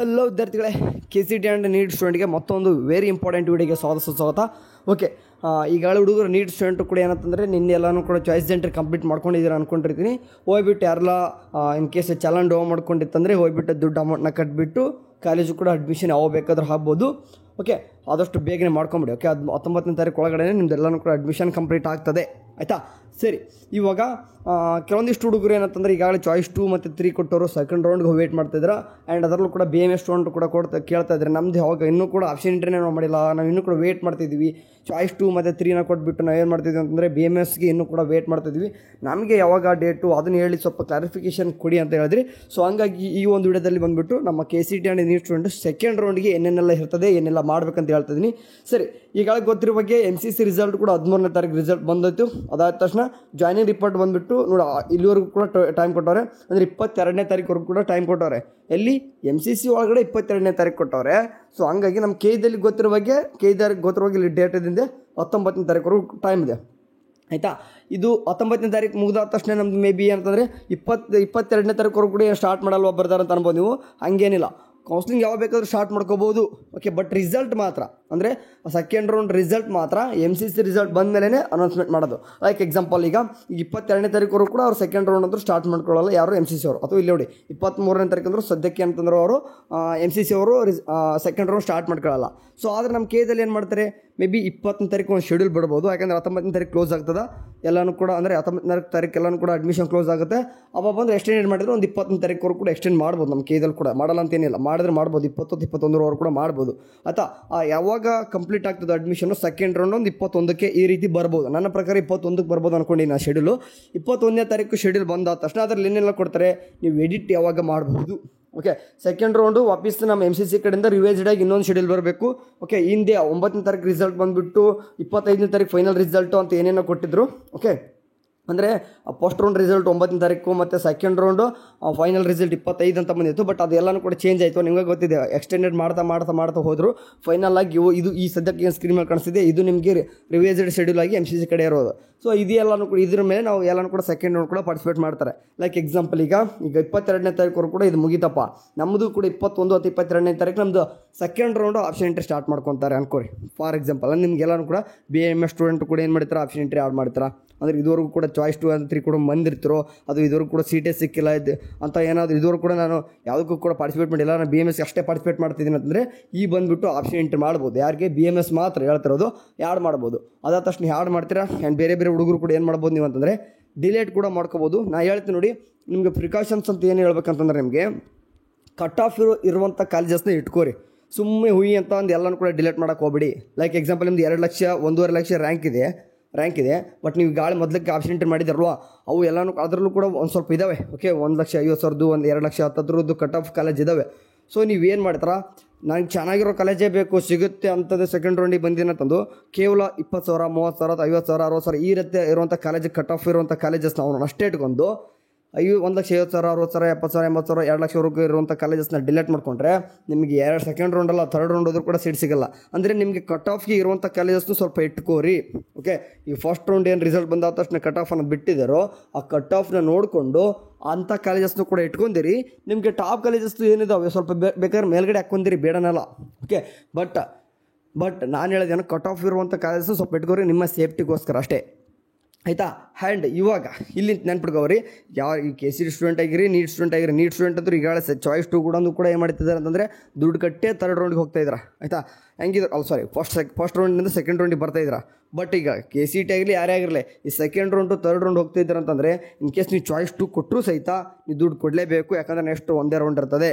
Hello ವಿದ್ಯಾರ್ಥಿಗಳೇ, KCT and neat ಸ್ಟೂಡೆಂಟ್ಗೆ ಮತ್ತೊಂದು very important ವಿಡಿಯೋಗೆ ಸ್ವಾಗತ. ಓಕೆ, ಈಗಾಗಲೇ ಹುಡುಗರು ನೀಟ್ ಸ್ಟೂಡೆಂಟು ಕೂಡ ಏನಂತಂದರೆ ನಿನ್ನೆ ಎಲ್ಲನೂ ಕೂಡ ಚಾಯ್ಸ್ ಎಂಟ್ರಿ ಕಂಪ್ಲೀಟ್ ಮಾಡ್ಕೊಂಡಿದ್ದೀರಾ ಅಂದ್ಕೊಂಡಿರ್ತೀನಿ. ಹೋಗ್ಬಿಟ್ಟು ಯಾರೆಲ್ಲ ಇನ್ ಕೇಸ್ ಚಲನ್ ಡೋ ಮಾಡ್ಕೊಂಡಿತ್ತಂದರೆ ಹೋಗ್ಬಿಟ್ಟು ದುಡ್ಡು ಅಮೌಂಟ್ನ ಕಟ್ಬಿಟ್ಟು ಕಾಲೇಜು ಕೂಡ ಅಡ್ಮಿಷನ್ ಯಾವಾಗ ಬೇಕಾದ್ರೂ ಆಗ್ಬೋದು. ಓಕೆ, ಆದಷ್ಟು ಬೇಗನೆ ಮಾಡ್ಕೊಂಬಿಡಿ. ಓಕೆ, 19ನೇ ತಾರೀಕು ಒಳಗಡೆ ನಿಮ್ದೆಲ್ಲನೂ ಕೂಡ ಅಡ್ಮಿಷನ್ ಕಂಪ್ಲೀಟ್ ಆಗ್ತದೆ, ಆಯಿತಾ? ಸರಿ, ಇವಾಗ ಕೆಲವೊಂದಿಷ್ಟು ಹುಡುಗರು ಏನಂತಂದರೆ ಈಗಾಗಲೇ ಚಾಯ್ಸ್ 2 ಮತ್ತು 3 ಕೊಟ್ಟವರು ಸೆಕೆಂಡ್ ರೌಂಡ್ಗೆ ವೇಟ್ ಮಾಡ್ತಿದ್ರು. ಆ್ಯಂಡ್ ಅದರಲ್ಲೂ ಕೂಡ BMS ಸ್ಟೂಡೆಂಟ್ ಕೂಡ ಕೇಳ್ತಾ ಇದ್ದಾರೆ, ನಮ್ಮದು ಯಾವಾಗ ಇನ್ನೂ ಕೂಡ ಆಪ್ಷನ್ ಎಂಟ್ರಿನೇ ನಾವು ಮಾಡಿಲ್ಲ, ನಾವು ಇನ್ನೂ ಕೂಡ ವೇಟ್ ಮಾಡ್ತಿದ್ದೀವಿ. ಚಾಯ್ಸ್ 2 ಮತ್ತು 3ನ ಕೊಟ್ಬಿಟ್ಟು ನಾವು ಏನು ಮಾಡ್ತಿದ್ವಿ ಅಂತಂದರೆ BMSಗೆ ಇನ್ನೂ ಕೂಡ ವೇಟ್ ಮಾಡ್ತಿದ್ವಿ. ನಮಗೆ ಯಾವಾಗ ಡೇಟು ಅದನ್ನು ಹೇಳಿ ಸ್ವಲ್ಪ ಕ್ಲಾರಿಫಿಕೇಷನ್ ಕೊಡಿ ಅಂತ ಹೇಳಿದ್ರಿ. ಸೊ ಹಂಗಾಗಿ ಈ ಒಂದು ವಿಡಿಯೋದಲ್ಲಿ ಬಂದುಬಿಟ್ಟು ನಮ್ಮ KCT and NEET student second ರೌಂಡ್ಗೆ ಏನೇನೆಲ್ಲ ಇರ್ತದೆ, ಏನೆಲ್ಲ ಮಾಡ್ಬೇಕಂತ ಹೇಳ್ತಿದ್ದೀನಿ. ಸರಿ, ಈಗಾಗಲೇ ಗೊತ್ತಿರೋ ಬಗ್ಗೆ MCC ರಿಸಲ್ಟ್ ಕೂಡ 13ನೇ ತಾರೀಕು ರಿಸಲ್ಟ್ ಬಂದೋಯ್ತು. ಅದಾದ ತಕ್ಷಣ ಜಾಯ್ನಿಂಗ್ ರಿಪೋರ್ಟ್ ಬಂದುಬಿಟ್ಟು ನೋಡಿ, ಇಲ್ಲಿವರೆಗೂ ಕೂಡ ಟೈಮ್ ಕೊಟ್ಟವ್ರೆ, ಅಂದರೆ 22ನೇ ತಾರೀಕುವರೆಗೂ ಕೂಡ ಟೈಮ್ ಕೊಟ್ಟವ್ರೆ. ಎಲ್ಲಿ MCC ಒಳಗಡೆ 22ನೇ ತಾರೀಕು ಕೊಟ್ಟವ್ರೆ. ಸೊ ಹಂಗಾಗಿ ನಮ್ಮ KIದಲ್ಲಿ ಗೊತ್ತಿರೋ ಬಗ್ಗೆ ಇಲ್ಲಿ ಡೇಟ್ ಇದೆ, 19ನೇ ತಾರೀಕುವರೆಗೂ ಟೈಮ್ ಇದೆ, ಆಯಿತಾ? ಇದು 19ನೇ ತಾರೀಕು ಮುಗಿದ ತಕ್ಷಣ ನಮ್ದು ಮೇ ಬಿ ಅಂತಂದರೆ 22ನೇ ತಾರೀಕುವರೆಗೂ ಕೂಡ ಸ್ಟಾರ್ಟ್ ಮಾಡಲ್ವ ಬರ್ತಾರೆ ಅಂತ ಅನ್ಬೋದು ನೀವು. ಹಂಗೇನಿಲ್ಲ, ಕೌನ್ಸ್ಲಿಂಗ್ ಯಾವಾಗ ಬೇಕಾದ್ರೂ ಸ್ಟಾರ್ಟ್ ಮಾಡ್ಕೋಬೋದು. ಓಕೆ, ಬಟ್ ರಿಸಲ್ಟ್ ಮಾತ್ರ ಅಂದರೆ ಸೆಕೆಂಡ್ ರೌಂಡ್ ರಿಸಲ್ಟ್ ಮಾತ್ರ MCC ರಿಸಲ್ಟ್ ಬಂದ ಮೇಲೇ ಅನೌನ್ಸ್ಮೆಂಟ್ ಮಾಡೋದು. ಲೈಕ್ ಎಕ್ಸಾಂಪಲ್, ಈಗ 22ನೇ ತಾರೀಕುವರೆಗೂ ಕೂಡ ಅವ್ರು ಸೆಕೆಂಡ್ ರೌಂಡ್ ಅಂತೂ ಸ್ಟಾರ್ಟ್ ಮಾಡ್ಕೊಳ್ಳಲ್ಲ ಯಾರು MCC ಅವರು. ಅಥವಾ ಇಲ್ಲಿ ನೋಡಿ 23ನೇ ತಾರೀಕು ಅಂದರೂ ಸದ್ಯಕ್ಕೆ ಅಂತಂದ್ರೆ ಅವರು MCC ಅವರು ಸೆಕೆಂಡ್ ರೌಂಡ್ ಸ್ಟಾರ್ಟ್ ಮಾಡ್ಕೊಳ್ಳಲ್ಲ. ಸೊ ಆದರೆ ನಮ್ಮ KIದಲ್ಲಿ ಏನು ಮಾಡ್ತಾರೆ, ಮೇ ಬಿ 20ನೇ ತಾರೀಕು ಒಂದು ಶೆಡ್ಯೂಲ್ ಬಿಡ್ಬೋದು. ಯಾಕಂದರೆ 19ನೇ ತಾರೀಕು ಕ್ಲೋಸ್ ಆಗ್ತದೆ ಎಲ್ಲನೂ ಕೂಡ, ಅಂದರೆ 19ನೇ ತಾರೀಕು ಎಲ್ಲನೂ ಕೂಡ ಅಡ್ಮಿಷನ್ ಕ್ಲೋಸ್ ಆಗುತ್ತೆ. ಅವಾಗ ಬಂದು ಎಕ್ಸ್ಟೆಂಡ್ ಮಾಡಿದ್ರೆ ಒಂದು 20ನೇ ತಾರೀಕುವರೆಗೂ ಕೂಡ ಎಕ್ಸ್ಟೆಂಡ್ ಮಾಡ್ಬೋದು. ನಮ್ಮ KIದಲ್ಲಿ ಕೂಡ ಮಾಡಲ್ಲ ಅಂತೇನಿಲ್ಲ, ಮಾಡಿದ್ರೆ ಮಾಡ್ಬೋದು, 20-21 ಕೂಡ ಮಾಡ್ಬೋದು. ಅಥವಾ ಯಾವಾಗ ಕಂಪ್ಲೀಟ್ ಆಗ್ತದೆ ಅಡ್ಮಿಷನು ಸೆಕೆಂಡ್ ರೌಂಡ್ ಒಂದು 21ಕ್ಕೆ ಈ ರೀತಿ ಬರ್ಬೋದು. ನನ್ನ ಪ್ರಕಾರ 21ಕ್ಕೆ ಬರ್ಬೋದು ಅಂದ್ಕೊಂಡಿನಿ. ಆ ಶೆಡ್ಯೂಲು 21ನೇ ತಾರೀಕು ಶೆಡ್ಯೂಲ್ ಬಂದಾದ ತಕ್ಷಣ ಅದರಲ್ಲಿ ಏನೆಲ್ಲ ಕೊಡ್ತಾರೆ, ನೀವು ಎಡಿಟ್ ಯಾವಾಗ ಮಾಡಬಹುದು. ಓಕೆ, ಸೆಕೆಂಡ್ ರೌಂಡು ವಾಪಸ್ ನಮ್ಮ MCC ಕಡೆಯಿಂದ ರಿವೈಸ್ಡ್ ಆಗಿ ಇನ್ನೊಂದು ಶೆಡ್ಯೂಲ್ ಬರಬೇಕು. ಓಕೆ, ಹಿಂದೆ 9ನೇ ತಾರೀಕು ರಿಸಲ್ಟ್ ಬಂದುಬಿಟ್ಟು 25ನೇ ತಾರೀಕು ಫೈನಲ್ ರಿಸಲ್ಟು ಅಂತ ಏನೇನೋ ಕೊಟ್ಟಿದ್ರು. ಓಕೆ, ಅಂದರೆ ಫಸ್ಟ್ ರೌಂಡ್ ರಿಸಲ್ಟ್ 9ನೇ ತಾರೀಕು ಮತ್ತು ಸೆಕೆಂಡ್ ರೌಂಡು ಫೈನಲ್ ರಿಸಲ್ಟ್ 25 ಅಂತ ಬಂದಿತ್ತು. ಬಟ್ ಅದೆಲ್ಲನೂ ಕೂಡ ಚೇಂಜ್ ಆಯಿತು, ನಿಮಗೆ ಗೊತ್ತಿದೆ. ಎಕ್ಸ್ಟೆಂಡೆಡ್ ಮಾಡ್ತಾ ಹೋದರು. ಫೈನಲ್ ಆಗಿ ಇದು ಈ ಸದ್ಯಕ್ಕೆ ಏನು ಸ್ಕ್ರೀನ್ ಮೇಲೆ ಕಾಣಿಸ್ತಿದೆ, ಇದು ನಿಮಗೆ ರಿವೈಸ್ಡ್ ಶೆಡ್ಯೂಲ್ ಆಗಿ MCC ಕಡೆ ಇರೋದು. ಸೊ ಇದೆಲ್ಲನೂ ಕೂಡ ಇದ್ರ ಮೇಲೆ ನಾವು ಎಲ್ಲನೂ ಕೂಡ ಸೆಕೆಂಡ್ ರೌಂಡ್ ಕೂಡ ಪಾರ್ಟಿಸಿಪೇಟ್ ಮಾಡ್ತಾರೆ. ಲೈಕ್ ಎಕ್ಸಾಂಪಲ್, ಈಗ 22ನೇ ತಾರೀಕು ಕೂಡ ಇದು ಮುಗಿತಪ್ಪ, ನಮ್ಮದು ಕೂಡ 21 ಅಥವಾ 22ನೇ ತಾರೀಕು ನಮ್ಮದು second round option entry start ಮಾಡ್ಕೊತಾರೆ ಅನ್ಕೋರಿ. ಫಾರ್ ಎಕ್ಸಾಂಪಲ್, ನಿಮಗೆಲ್ಲನೂ ಕೂಡ BMS ಸ್ಟೂಡೆಂಟ್ ಕೂಡ ಏನು ಮಾಡ್ತಾರೆ, ಆಪ್ಷನ್ ಎಂಟ್ರಿ ಆಡ್ ಮಾಡ್ತಾರೆ. ಅಂದರೆ ಇದುವರೆಗೂ ಕೂಡ ಚಾಯ್ಸ್ 2 and 3 ಕೂಡ ಬಂದಿರ್ತಿರೋ, ಅದು ಇದುವರೆಗೂ ಕೂಡ ಸೀಟೇ ಸಿಕ್ಕಿಲ್ಲ ಅಂತ ಏನಾದರೂ ಇದುವರೆಗೂ ಕೂಡ ನಾನು ಯಾವುದಕ್ಕೂ ಕೂಡ ಪಾರ್ಟಿಸಿಪೇಟ್ ಮಾಡಿಲ್ಲ, ನಾನು BMS ಅಷ್ಟೇ ಪಾರ್ಟಿಸಿಪೇಟ್ ಮಾಡ್ತಿದ್ದೀನಿ ಅಂತಂದರೆ ಈ ಬಂದುಬಿಟ್ಟು ಆಪ್ಷನ್ ಎಂಟ್ರಿ ಮಾಡ್ಬೋದು. ಯಾರಿಗೆ BMS ಮಾತ್ರ ಹೇಳ್ತಿರೋದು, ಯಾಡ್ ಮಾಡ್ಬೋದು. ಅದಾದ ತಕ್ಷಣ ಯಾಡ್ ಮಾಡ್ತೀರಾ. ಆ್ಯಂಡ್ ಬೇರೆ ಹುಡುಗರು ಕೂಡ ಏನು ಮಾಡ್ಬೋದು ನೀವು ಅಂತಂದರೆ ಡಿಲೇಟ್ ಕೂಡ ಮಾಡ್ಕೋಬೋದು. ನಾನು ಹೇಳ್ತೀನಿ ನೋಡಿ, ನಿಮಗೆ ಪ್ರಿಕಾಷನ್ಸ್ ಅಂತ ಏನು ಹೇಳ್ಬೇಕಂತಂದ್ರೆ, ನಿಮಗೆ ಕಟ್ ಆಫ್ ಇರುವಂಥ ಕಾಲೇಜಸ್ನ ಇಟ್ಕೋರಿ. ಸುಮ್ಮನೆ ಹುಯಿ ಅಂತ ಒಂದು ಎಲ್ಲನೂ ಕೂಡ ಡಿಲೇಟ್ ಮಾಡೋಕೆ ಹೋಗ್ಬಿಡಿ. ಲೈಕ್ ಎಕ್ಸಾಂಪಲ್, ನಿಮ್ದು 2 ಲಕ್ಷ 1.5 ಲಕ್ಷ ರ್ಯಾಂಕ್ ಇದೆ. ಬಟ್ ನೀವು ಗಾಳಿ ಮೊದಲಕ್ಕೆ ಆಪ್ಷನ್ ಎಂಟ್ರಿ ಮಾಡಿದಾರಲ್ವ, ಅವು ಎಲ್ಲನೂ ಅದರಲ್ಲೂ ಕೂಡ ಒಂದು ಸ್ವಲ್ಪ ಇದ್ದಾವೆ. ಓಕೆ, 1,50,000 ಒಂದು 2 ಲಕ್ಷ 10 ಕಟ್ ಆಫ್ ಕಾಲೇಜ್ ಇದ್ದಾವೆ. ಸೊ ನೀವೇನು ಮಾಡ್ತಾರ, ನನಗೆ ಚೆನ್ನಾಗಿರೋ ಕಾಲೇಜೇ ಬೇಕು ಸಿಗುತ್ತೆ ಅಂತಂದು ಸೆಕೆಂಡ್ ರೌಂಡಿಗೆ ಬಂದಿನಂತಂದು ಕೇವಲ 20,000 30,000 50,000 60,000 ಈ ರೀತಿ ಇರುವಂಥ ಕಾಲೇಜಿಗೆ ಕಟ್ ಆಫ್ ಇರುವಂಥ ಕಾಲೇಜಸ್ನ ಅವನು ಅಷ್ಟೇ ಇಟ್ಕೊಂಡು 1,50,000 60,000 70,000 80,000 2 ಲಕ್ಷವರೆಗೂ ಇರುವಂಥ ಕಾಲೇಜಸ್ನ ಡಿಲೇಟ್ ಮಾಡ್ಕೊಂಡ್ರೆ ನಿಮಗೆ ಸೆಕೆಂಡ್ ರೌಂಡಲ್ಲ ಥರ್ಡ್ ರೌಂಡ್ ಹೋದ್ರೂ ಕೂಡ ಸೀಟ್ ಸಿಗಲ್ಲ. ಅಂದರೆ ನಿಮಗೆ ಕಟ್ ಆಫ್ಗೆ ಇರುವಂಥ ಕಾಲೇಜಸ್ನು ಸ್ವಲ್ಪ ಇಟ್ಕೋರಿ. ಓಕೆ, ಈ ಫಸ್ಟ್ ರೌಂಡ್ ಏನು ರಿಸಲ್ಟ್ ಬಂದಾದ ತಕ್ಷಣ ಕಟ್ ಆಫ್ ಅನ್ನೋದು ಬಿಟ್ಟಿದ್ದಾರೋ ಆ ಕಟ್ ಆಫ್ನ ನೋಡಿಕೊಂಡು ಅಂಥ ಕಾಲೇಜಸ್ನು ಕೂಡ ಇಟ್ಕೊಂಡಿರಿ. ನಿಮಗೆ ಟಾಪ್ ಕಾಲೇಜಸ್ದು ಏನಿದಾವೆ ಸ್ವಲ್ಪ ಬೇಕಾದ್ರೆ ಮೇಲ್ಗಡೆ ಹಾಕ್ಕೊಂಡಿರಿ, ಬೇಡನಲ್ಲ. ಓಕೆ, ಬಟ್ ನಾನು ಹೇಳಿದ್ದೇನು, ಕಟ್ ಆಫ್ ಇರುವಂಥ ಕಾಲೇಜಸ್ನು ಸ್ವಲ್ಪ ಇಟ್ಕೋರಿ, ನಿಮ್ಮ ಸೇಫ್ಟಿಗೋಸ್ಕರ ಅಷ್ಟೇ, ಆಯಿತಾ? ಆ್ಯಂಡ್ ಇವಾಗ ಇಲ್ಲಿ ನೆನ್ಪಿಟ್ಕೋರಿ, ಯಾವ ಈ KCT ಸ್ಟೂಡೆಂಟ್ ಆಗಿರಿ, ನೀಟ್ ಸ್ಟೂಡೆಂಟ್ ಆಗಿರಿ. ನೀಟ್ ಸ್ಟೂಡೆಂಟ್ ಅಂತೂ ಈಗಾಗಲೇ ಚಾಯ್ಸ್ 2 ಕೂಡ ಏನು ಮಾಡ್ತಿದ್ದಾರೆ ಅಂತಂದರೆ ದುಡ್ಡು ಕಟ್ಟೆ ಥರ್ಡ್ ರೌಂಡ್ಗೆ ಹೋಗ್ತಾಯಿದ್ರ, ಆಯಿತಾ? ಹೆಂಗಿದ್ರು ಫಸ್ಟ್ ರೌಂಡಿಂದ ಸೆಕೆಂಡ್ ರೌಂಡಿಗೆ ಬರ್ತಾಯಿದ್ರ. ಬಟ್ ಈಗ KCT ಆಗಲಿ ಯಾರೇ ಆಗಿರಲಿ, ಈ ಸೆಕೆಂಡ್ ರೌಂಡು ಥರ್ಡ್ ರೌಂಡ್ ಹೋಗ್ತಾಯಿದ್ದಾರೆ ಅಂತಂದರೆ ಇನ್ ಕೇಸ್ ನೀವು ಚಾಯ್ಸ್ 2 ಕೊಟ್ಟರೂ ಸಹಿತ ನೀವು ದುಡ್ಡು ಕೊಡಲೇಬೇಕು. ಯಾಕಂದರೆ ನೆಕ್ಸ್ಟ್ ಒಂದೇ ರೌಂಡ್ ಇರ್ತದೆ.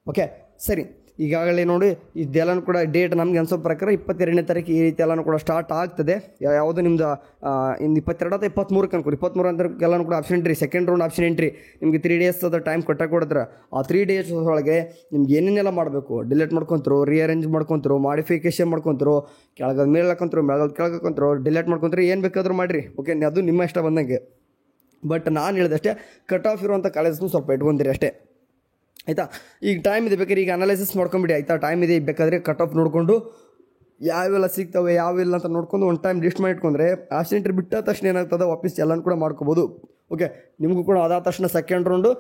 ಓಕೆ, ಸರಿ, ಈಗಾಗಲೇ ನೋಡಿ ಇದೆಲ್ಲನೂ ಕೂಡ ಡೇಟ್ ನಮಗೆ ಅನ್ಸೋ ಪ್ರಕಾರ 22ನೇ ತಾರೀಕು ಈ ರೀತಿ ಎಲ್ಲನೂ ಕೂಡ ಸ್ಟಾರ್ಟ್ ಆಗ್ತದೆ. ಯಾವುದು ನಿಮ್ಮದು ಇನ್ನು 22 ಅಥವಾ 23 ಅನ್ಕೋರಿ. 23 ಅಂತ ಎಲ್ಲನೂ ಕೂಡ option entry, second round option entry ನಿಮಗೆ 3 ಡೇಸ್ ಅದು ಟೈಮ್ ಕೊಡ್ತಾರೆ. ಆ 3 ಡೇಸ್ ಒಳಗೆ ನಿಮ್ಗೆ ಏನೇನೆಲ್ಲ ಮಾಡಬೇಕು, ಡಿಲೀಟ್ ಮಾಡ್ಕೊತಿರೋ, ರಿಅರೇಂಜ್ ಮಾಡ್ಕೊತಿರೋ, ಮಾಡಿಫಿಕೇಷನ್ ಮಾಡ್ಕೊತಿರೋ, ಕೆಳಗದ ಮೇಲೆ ಹಾಕೊಂತಿರೋ, ಮೇಳಗದ ಕೆಳಗೆ ಹಾಕೊಂತಿರೋ, ಡಿಲೀಟ್ ಮಾಡ್ಕೊತಿರೋ, ಏನು ಬೇಕಾದರೂ ಮಾಡಿರಿ. ಓಕೆ, ಅದು ನಿಮ್ಮ ಇಷ್ಟ ಬಂದಂಗೆ. ಬಟ್ ನಾನು ಹೇಳಿದಷ್ಟೇ ಕಟ್ ಆಫ್ ಇರುವಂಥ ಕಾಲೇಜಸ್ನು ಸ್ವಲ್ಪ ಇಟ್ಕೊಂತೀರಿ ಅಷ್ಟೇ, ಆಯಿತಾ? ಈಗ ಟೈಮ್ ಇದೆ, ಬೇಕಾದ್ರೆ ಈಗ ಅನಾಲಿಸಿಸ್ ಮಾಡ್ಕೊಂಬಿಡಿ, ಆಯಿತಾ? ಟೈಮ್ ಇದೆ, ಬೇಕಾದರೆ ಕಟ್ ಆಫ್ ನೋಡಿಕೊಂಡು ಯಾವೆಲ್ಲ ಸಿಗ್ತವೆ ಯಾವಿಲ್ಲ ಅಂತ ನೋಡ್ಕೊಂಡು ಒಂದು ಟೈಮ್ ಲಿಸ್ಟ್ ಮಾಡಿ ಇಟ್ಕೊಂಡ್ರೆ ಆಪ್ಷನ್ ಎಂಟ್ರಿ ಬಿಟ್ಟ ತಕ್ಷಣ ಏನಾಗ್ತದೆ ವಾಪಸ್ ಎಲ್ಲನೂ ಕೂಡ ಮಾಡ್ಕೋಬೋದು. ಓಕೆ, ನಿಮಗೂ ಕೂಡ ಅದಾದ ತಕ್ಷಣ ಸೆಕೆಂಡ್ ರೌಂಡು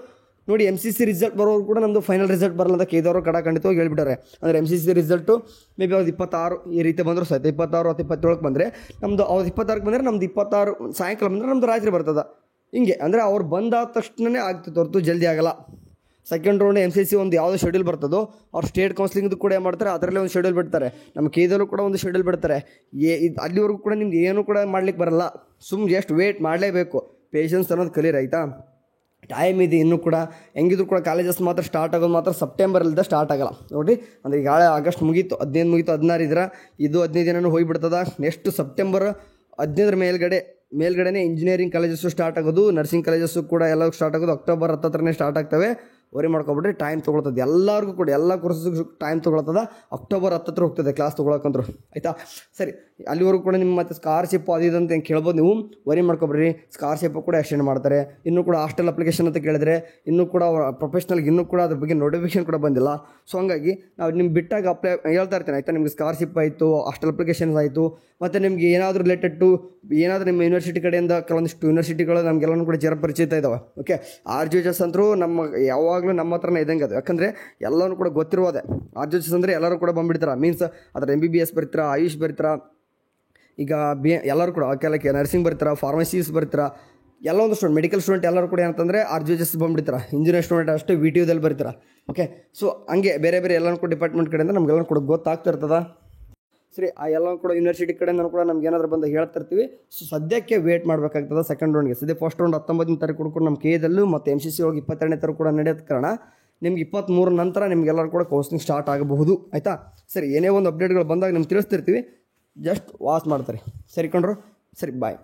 ನೋಡಿ MCC ರಿಸಲ್ಟ್ ಬರೋರು ಕೂಡ ನಮ್ಮದು ಫೈನಲ್ ರಿಸಲ್ಟ್ ಬರಲ್ಲ ಅಂತ ಕೇದವರು ಖಂಡಿತವಾಗಿ ಹೇಳ್ಬಿಟ್ಟಾರೆ. ಅಂದರೆ MCC ರಿಸಲ್ಟು ಮೇ ಬಿ ಅವ್ರು 26 ಈ ರೀತಿ ಬಂದರೂ ಸಹಿತ 26 ಅಥವಾ 27ಕ್ಕೆ ಬಂದರೆ ನಮ್ಮದು ಅವ್ರು 26ಕ್ಕೆ ಬಂದರೆ ನಮ್ಮದು 26 ಸಾಯಂಕಾಲ ಬಂದರೆ ನಮ್ಮದು ರಾತ್ರಿ ಬರ್ತದೆ. ಹಿಂಗೆ ಅಂದರೆ ಅವ್ರು ಬಂದಾದ ತಕ್ಷಣವೇ ಆಗ್ತದೆ ಹೊರತು ಜಲ್ದಿ ಆಗಲ್ಲ. ಸೆಕೆಂಡ್ ರೌಂಡ್ MCC ಒಂದು ಯಾವುದೋ ಶೆಡ್ಯೂಲ್ ಬರ್ತದೋ ಅವ್ರು ಸ್ಟೇಟ್ ಕೌನ್ಸಿಲಿಂಗ್ದು ಕೂಡ ಏನು ಮಾಡ್ತಾರೆ, ಅದರಲ್ಲೇ ಒಂದು ಶೆಡ್ಯೂಲ್ ಬಿಡ್ತಾರೆ. ನಮ್ಮ ಕೇದಲ್ಲೂ ಕೂಡ ಒಂದು ಶೆಡ್ಯೂಲ್ ಬಿಡ್ತಾರೆ. ಅಲ್ಲಿವರೆಗೂ ಕೂಡ ನಿಮ್ಗೆ ಏನೂ ಕೂಡ ಮಾಡ್ಲಿಕ್ಕೆ ಬರಲ್ಲ. ಜಸ್ಟ್ ವೇಟ್ ಮಾಡಲೇಬೇಕು. ಪೇಷನ್ಸ್ ಅನ್ನೋದು ಕಲೀರಿ ಆಯಿತಾ. ಟೈಮ್ ಇದೆ ಇನ್ನೂ ಕೂಡ. ಹೆಂಗಿದ್ರು ಕೂಡ ಕಾಲೇಜಸ್ ಮಾತ್ರ ಸ್ಟಾರ್ಟ್ ಆಗೋದು ಮಾತ್ರ ಸೆಪ್ಟೆಂಬರಲ್ಲಿದ್ದ ಸ್ಟಾರ್ಟ್ ಆಗಲ್ಲ ನೋಡಿ. ಅಂದರೆ ಈಗ ಆಗಸ್ಟ್ ಮುಗೀತು, 15 ಮುಗೀತು, 16 ಇದ್ರೆ ಇದು 15 ದಿನವೂ ಹೋಗಿಬಿಡ್ತದ. ನೆಕ್ಸ್ಟ್ ಸೆಪ್ಟೆಂಬರ್ 15 ಮೇಲ್ಗಡೆನೇ ಇಂಜಿನಿಯರಿಂಗ್ ಕಾಲೇಜಸ್ಸು ಸ್ಟಾರ್ಟ್ ಆಗೋದು, ನರ್ಸಿಂಗ್ ಕಾಲೇಜಸ್ಸು ಕೂಡ ಎಲ್ಲ ಸ್ಟಾರ್ಟ್ ಆಗೋದು. ಅಕ್ಟೋಬರ್ 10 ಸ್ಟಾರ್ಟ್ ಆಗ್ತವೆ. ವರಿ ಮಾಡ್ಕೊಬಿಟ್ರೆ ಟೈಮ್ ತೊಗೊಳ್ತದೆ ಎಲ್ಲರಿಗೂ ಕೂಡ, ಎಲ್ಲ ಕೋರ್ಸಸ್ಗೂ ಟೈಮ್ ತೊಗೊಳ್ತದೆ. ಅಕ್ಟೋಬರ್ 10 ಹೋಗ್ತದೆ ಕ್ಲಾಸ್ ತೊಗೊಳಕ್ಕಂದ್ರು ಆಯಿತಾ. ಸರಿ, ಅಲ್ಲಿವರೆಗೂ ಕೂಡ ನಿಮ್ಮ ಮತ್ತೆ ಸ್ಕಾಲರ್ಶಿಪ್ ಅದು ಇದು ಅಂತ ಕೇಳ್ಬೋದು ನೀವು. ವರಿ ಮಾಡ್ಕೊಬ್ರಿ, ಸ್ಕಾಲರ್ಶಿಪ್ ಕೂಡ ಎಕ್ಸ್ಟೆಂಡ್ ಮಾಡ್ತಾರೆ. ಇನ್ನೂ ಕೂಡ ಹಾಸ್ಟೆಲ್ ಅಪ್ಲಿಕೇಶನ್ ಅಂತ ಕೇಳಿದ್ರೆ ಇನ್ನೂ ಕೂಡ ಪ್ರೊಫೆಷ್ನಲ್ಗೆ ಇನ್ನೂ ಕೂಡ ಅದ್ರ ಬಗ್ಗೆ ನೋಟಿಫಿಕೇಶನ್ ಕೂಡ ಬಂದಿಲ್ಲ. ಸೊ ಹಂಗಾಗಿ ನಾವು ನಿಮ್ಗೆ ಬಿಟ್ಟಾಗ ಹೇಳ್ತಾ ಇರ್ತೀನಿ ಆಯಿತಾ. ನಿಮ್ಗೆ ಸ್ಕಾಲರ್ಶಿಪ್ ಆಯಿತು, ಹಾಸ್ಟೆಲ್ ಅಪ್ಲಿಕೇಶನ್ಸ್ ಆಯಿತು, ಮತ್ತು ನಿಮ್ಗೆ ಏನಾದರೂ ರಿಲೇಟೆಡ್ ಟು ಏನಾದರೂ ನಿಮ್ಮ ಯೂನಿವರ್ಸಿಟಿ ಕಡೆಯಿಂದ ಕೆಲವೊಂದಿಷ್ಟು ಯೂನಿವರ್ಸಿಟಿಗಳು ನಮಗೆಲ್ಲನೂ ಕೂಡ ಪರಿಚಿತ ಇದ್ದಾವೆ. ಓಕೆ, RGHS ಅಂತರೂ ಯಾವಾಗಲೂ ನಮ್ಮ ಹತ್ರನೇ ಇದ್ದಂಗೆ ಅದು. ಯಾಕಂದರೆ ಎಲ್ಲನೂ ಕೂಡ ಗೊತ್ತಿರುವುದೇ. RGHS ಅಂದರೆ ಎಲ್ಲರೂ ಕೂಡ ಬಂದುಬಿಡ್ತಾರೆ. ಮೀನ್ಸ್ ಅದರ MBBS ಬರ್ತೀರಾ, ಆಯುಷ್ ಬರ್ತೀರಾ, ಈಗ ಎಲ್ಲರೂ ಕೂಡ ಕೆಲಕ್ಕೆ ನರ್ಸಿಂಗ್ ಬರ್ತೀರಾ, ಫಾರ್ಮಸೀಸ್ ಬರ್ತೀರಾ, ಎಲ್ಲ ಒಂದು ಸ್ಟೂಡೆಂಟ್, ಮೆಡಿಕಲ್ ಸ್ಟೂಡೆಂಟ್ ಎಲ್ಲರೂ ಕೂಡ ಏನಂತಂದರೆ RGHS ಬಂದುಬಿಡ್ತಾರೆ. ಇಂಜಿನಿಯರ್ ಸ್ಟೂಡೆಂಟ್ ಅಷ್ಟೇ VTUದಲ್ಲಿ ಬರ್ತೀರಾ. ಓಕೆ, ಸೊ ಹಂಗೆ ಬೇರೆ ಎಲ್ಲನೂ ಕೂಡ ಡಿಪಾರ್ಟ್ಮೆಂಟ್ ಕಡೆಯಿಂದ ನಮಗೆಲ್ಲನೂ ಕೂಡ ಗೊತ್ತಾಗ್ತಿರ್ತದೆ. ಸರಿ, ಆ ಎಲ್ಲ ಕೂಡ ಯೂನಿವರ್ಸಿಟಿ ಕಡೆಯಿಂದ ಕೂಡ ನಮ್ಗೆ ಏನಾದರೂ ಬಂದು ಹೇಳ್ತಿರ್ತೀವಿ. ಸೊ ಸದ್ಯಕ್ಕೆ ವೇಟ್ ಮಾಡಬೇಕಾಗ್ತದೆ ಸೆಕೆಂಡ್ ರೌಂಡ್ಗೆ. ಸದ್ಯ ಫಸ್ಟ್ ರೌಂಡ್ 19ನೇ ತಾರೀಕು ಕೂಡ ನಮ್ಮ KAದಲ್ಲೂ ಮತ್ತು MCC ಒಳಗೆ 22ನೇ ತಾರೀಕು ಕೂಡ ನಡೆಯೋದ ಕಾರಣ ನಿಮ್ಗೆ 23 ನಂತರ ನಿಮಗೆಲ್ಲರೂ ಕೂಡ ಕೌನ್ಸಿಲಿಂಗ್ ಸ್ಟಾರ್ಟ್ ಆಗಬಹುದು ಆಯಿತಾ. ಸರಿ, ಏನೇ ಒಂದು ಅಪ್ಡೇಟ್ಗಳು ಬಂದಾಗ ನಿಮ್ಗೆ ತಿಳಿಸ್ತಿರ್ತೀವಿ. ಜಸ್ಟ್ ವಾಚ್ ಮಾಡ್ತಾರೆ. ಸರಿ ಕಣ್ರು, ಸರಿ ಬಾಯ್.